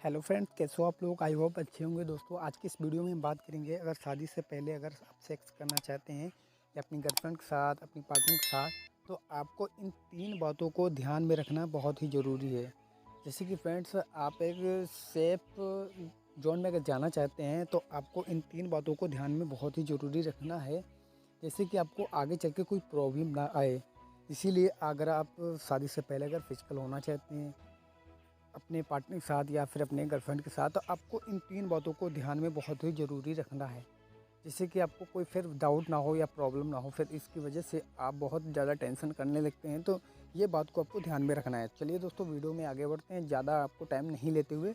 Hello friends, कैसे हो आप लोग। आई होप अच्छे होंगे। दोस्तों, आज की इस वीडियो में हम बात करेंगे, अगर शादी से पहले अगर आप सेक्स करना चाहते हैं या अपनी गर्लफ्रेंड के साथ, अपनी पार्टनर के साथ, तो आपको इन 3 बातों को ध्यान में रखना बहुत ही ज़रूरी है। जैसे कि फ्रेंड्स, आप एक सेफ जोन में अगर जाना चाहते हैं तो आपको इन 3 बातों को ध्यान में बहुत ही ज़रूरी रखना है, जैसे कि आपको आगे चल के कोई प्रॉब्लम ना आए। इसीलिए अगर आप शादी से पहले अगर फिजिकल होना चाहते हैं अपने पार्टनर के साथ या फिर अपने गर्लफ्रेंड के साथ, तो आपको इन 3 बातों को ध्यान में बहुत ही ज़रूरी रखना है, जिससे कि आपको कोई फिर डाउट ना हो या प्रॉब्लम ना हो, फिर इसकी वजह से आप बहुत ज़्यादा टेंशन करने लगते हैं। तो ये बात को आपको ध्यान में रखना है। चलिए दोस्तों, वीडियो में आगे बढ़ते हैं, ज़्यादा आपको टाइम नहीं लेते हुए।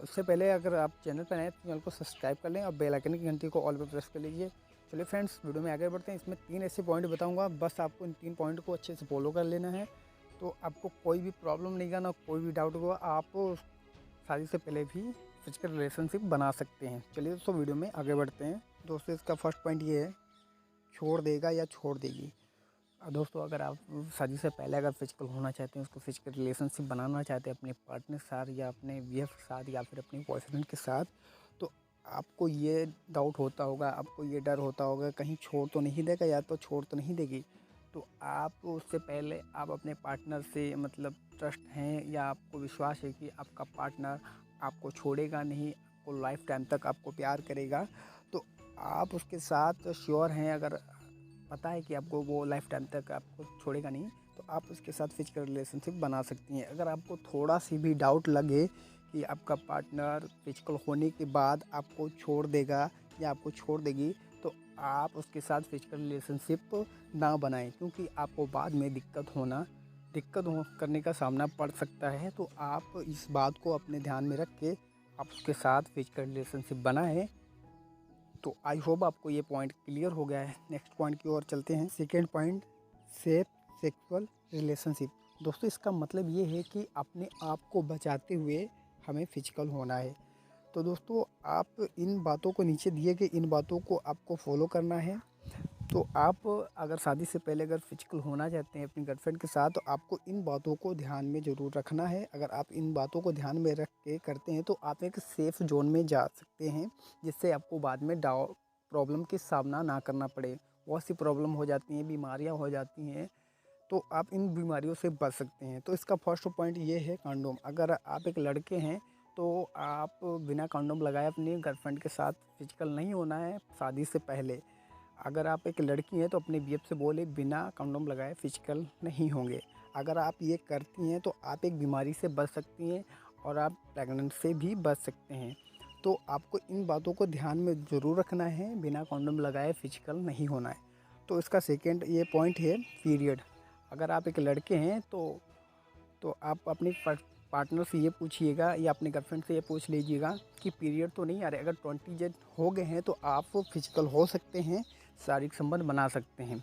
उससे पहले अगर आप चैनल पर आए तो चैनल को सब्सक्राइब कर लें और बेल आइकन की घंटी को ऑल पर प्रेस कर लीजिए। चलिए फ्रेंड्स, वीडियो में आगे बढ़ते हैं। इसमें 3 ऐसे पॉइंट बताऊँगा, बस आपको इन 3 पॉइंट को अच्छे से फॉलो कर लेना है, तो आपको कोई भी प्रॉब्लम नहीं आना, कोई भी डाउट होगा, आप शादी से पहले भी फिजिकल रिलेशनशिप बना सकते हैं। चलिए दोस्तों, वीडियो में आगे बढ़ते हैं। दोस्तों, इसका फर्स्ट पॉइंट ये है, छोड़ देगा या छोड़ देगी। दोस्तों, अगर आप शादी से पहले अगर फिजिकल होना चाहते हैं, उसको फिजिकल रिलेशनशिप बनाना चाहते हैं अपने पार्टनर के साथ या अपने वीएफ के साथ या फिर अपने बॉयफ्रेंड के साथ, तो आपको ये डाउट होता होगा, आपको ये डर होता होगा कहीं छोड़ तो नहीं देगा या तो छोड़ तो नहीं देगी। तो आप उससे पहले आप अपने पार्टनर से मतलब ट्रस्ट हैं या आपको विश्वास है कि आपका पार्टनर आपको छोड़ेगा नहीं, आपको लाइफ टाइम तक आपको प्यार करेगा, तो आप उसके साथ श्योर हैं। अगर पता है कि आपको वो लाइफ टाइम तक आपको छोड़ेगा नहीं, तो आप उसके साथ फिजिकल रिलेशनशिप बना सकती हैं। अगर आपको थोड़ा सी भी डाउट लगे कि आपका पार्टनर फिजिकल होने के बाद आपको छोड़ देगा या आपको छोड़ देगी, तो आप उसके साथ फिजिकल रिलेशनशिप ना बनाएं, क्योंकि आपको बाद में करने का सामना पड़ सकता है। तो आप इस बात को अपने ध्यान में रख के आप उसके साथ फिजिकल रिलेशनशिप बनाएं। तो आई होप आपको ये पॉइंट क्लियर हो गया है। नेक्स्ट पॉइंट की ओर चलते हैं। Second point, safe sexual relationship. दोस्तों, इसका मतलब ये है कि अपने आप को बचाते हुए हमें फिजिकल होना है। तो दोस्तों, आप इन बातों को नीचे दिए गए इन बातों को आपको फॉलो करना है। तो आप अगर शादी से पहले अगर फिजिकल होना चाहते हैं अपनी गर्लफ्रेंड के साथ, तो आपको इन बातों को ध्यान में ज़रूर रखना है। अगर आप इन बातों को ध्यान में रख के करते हैं तो आप एक सेफ़ जोन में जा सकते हैं, जिससे आपको बाद में प्रॉब्लम का सामना ना करना पड़े। बहुत सी प्रॉब्लम हो जाती हैं, बीमारियाँ हो जाती हैं, तो आप इन बीमारियों से बच सकते हैं। तो इसका फर्स्ट पॉइंट ये है कंडोम। अगर आप एक लड़के हैं तो आप बिना कंडोम लगाए अपनी गर्लफ्रेंड के साथ फिजिकल नहीं होना है शादी से पहले। अगर आप एक लड़की हैं तो अपने बीएफ से बोले बिना कंडोम लगाए फिजिकल नहीं होंगे। अगर आप ये करती हैं तो आप एक बीमारी से बच सकती हैं और आप प्रेग्नेंट से भी बच सकते हैं। तो आपको इन बातों को ध्यान में ज़रूर रखना है, बिना कंडोम लगाए फिजिकल नहीं होना है। तो इसका सेकेंड ये पॉइंट है पीरियड। अगर आप एक लड़के हैं तो आप अपने पार्टनर से ये पूछिएगा या अपने गर्लफ्रेंड से ये पूछ लीजिएगा कि पीरियड तो नहीं आ रहे। अगर 20 डेज हो गए हैं तो आप फिजिकल हो सकते हैं, शारीरिक संबंध बना सकते हैं।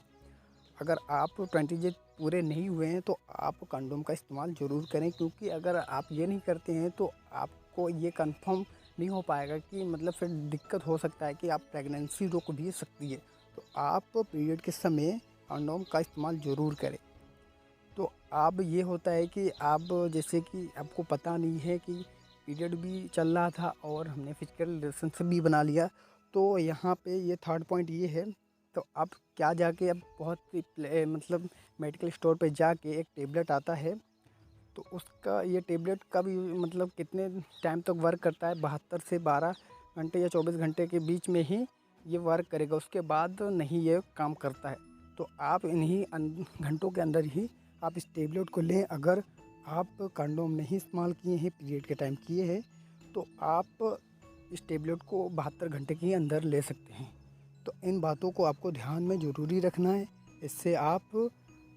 अगर आप 20 डेज पूरे नहीं हुए हैं तो आप कंडोम का इस्तेमाल ज़रूर करें, क्योंकि अगर आप ये नहीं करते हैं तो आपको ये कंफर्म नहीं हो पाएगा कि मतलब फिर दिक्कत हो सकता है कि आप प्रेगनेंसी रोक भी सकती है। तो आप पीरियड के समय कंडोम का इस्तेमाल ज़रूर करें। तो अब ये होता है कि आप जैसे कि आपको पता नहीं है कि पीरियड भी चल रहा था और हमने फिजिकल रिलेशनशिप भी बना लिया, तो यहाँ पे ये थर्ड पॉइंट ये है। तो आप क्या जाके अब बहुत मतलब मेडिकल स्टोर पे जाके एक टेबलेट आता है, तो उसका ये टेबलेट कब मतलब कितने टाइम तक वर्क करता है, 72 से 12 घंटे या 24 घंटे के बीच में ही ये वर्क करेगा, उसके बाद नहीं ये काम करता है। तो आप इन्हीं घंटों के अंदर ही आप इस टेबलेट को लें। अगर आप कंडोम नहीं इस्तेमाल किए हैं, पीरियड के टाइम किए हैं, तो आप इस टेबलेट को 72 घंटे के अंदर ले सकते हैं। तो इन बातों को आपको ध्यान में ज़रूरी रखना है, इससे आप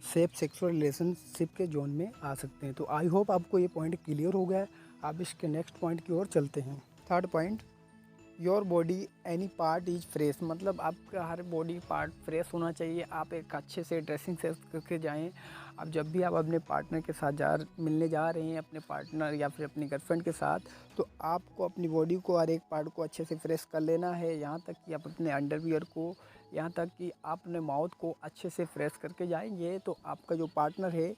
सेफ सेक्सुअल रिलेशनशिप के जोन में आ सकते हैं। तो आई होप आपको ये पॉइंट क्लियर हो गया है। आप इसके नेक्स्ट पॉइंट की ओर चलते हैं। Third point, your body any part is fresh. मतलब आपका हर बॉडी पार्ट फ्रेश होना चाहिए। आप एक अच्छे से ड्रेसिंग सेंस करके जाएं। अब जब भी आप अपने पार्टनर के साथ मिलने जा रहे हैं, अपने पार्टनर या फिर अपनी गर्लफ्रेंड के साथ, तो आपको अपनी बॉडी को हर एक पार्ट को अच्छे से फ्रेश कर लेना है। यहाँ तक कि आप अपने अंडरवियर को, यहाँ तक कि आप अपने माउथ को अच्छे से फ्रेश करके जाएंगे, तो आपका जो पार्टनर है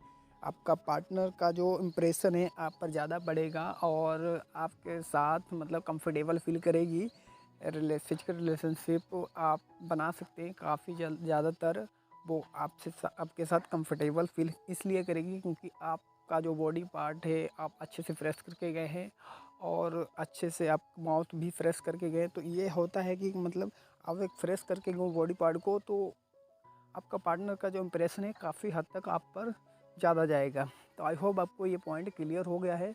आपका पार्टनर का जो इम्प्रेशन है आप पर ज़्यादा बढ़ेगा और आपके साथ मतलब कंफर्टेबल फील करेगी। फिजिकल रिलेशनशिप आप बना सकते हैं काफ़ी ज़्यादातर वो आपके साथ कंफर्टेबल फील इसलिए करेगी क्योंकि आपका जो बॉडी पार्ट है आप अच्छे से फ्रेश करके गए हैं और अच्छे से आप माउथ भी फ्रेश करके गए। तो ये होता है कि मतलब आप एक फ्रेश करके गए बॉडी पार्ट को, तो आपका पार्टनर का जो इम्प्रेशन है काफ़ी हद तक आप पर ज़्यादा जाएगा। तो आई होप आपको ये पॉइंट क्लियर हो गया है।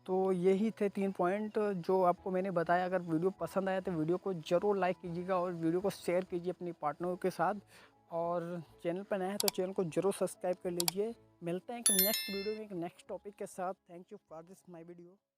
तो यही थे 3 पॉइंट जो आपको मैंने बताया। अगर वीडियो पसंद आया तो वीडियो को ज़रूर लाइक कीजिएगा और वीडियो को शेयर कीजिए अपने पार्टनरों के साथ। और चैनल पर नया है तो चैनल को ज़रूर सब्सक्राइब कर लीजिए। मिलते हैं एक नेक्स्ट वीडियो में एक नेक्स्ट टॉपिक के साथ। Thank you for this my video.